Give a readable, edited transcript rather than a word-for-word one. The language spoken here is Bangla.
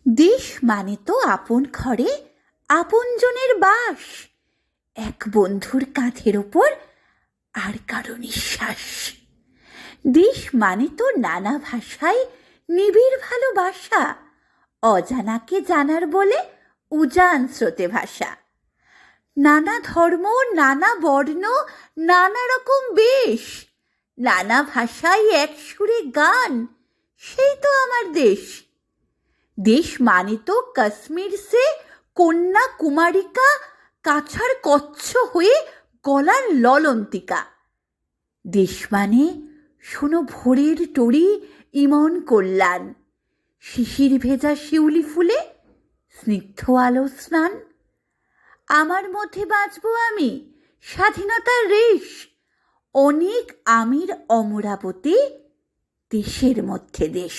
দেশ মানে তো আপন ঘরে আপনজনের বাস, এক বন্ধুর কাঁধের ওপর আর কারো নিঃশ্বাস। দেশ মানে তো নানা ভাষায় নিবিড় ভালোবাসা, অজানাকে জানার বলে উজান স্রোতে ভাষা। নানা ধর্ম, নানা বর্ণ, নানা রকম বেশ, নানা ভাষায় এক সুরে গান, সেই তো আমার দেশ। দেশ মানে তো কাশ্মীর সে কন্যা কুমারিকা, কাছার কচ্ছ হয়ে গলার ললন্তিকা। দেশ মানে শোনো ভোরের টড়ি ইমন কল্যাণ, শিশির ভেজা শিউলি ফুলে স্নিগ্ধ আলো স্নান। আমার মধ্যে বাঁচব আমি স্বাধীনতার রেশ, অনেক আমির অমরাবতী, দেশের মধ্যে দেশ।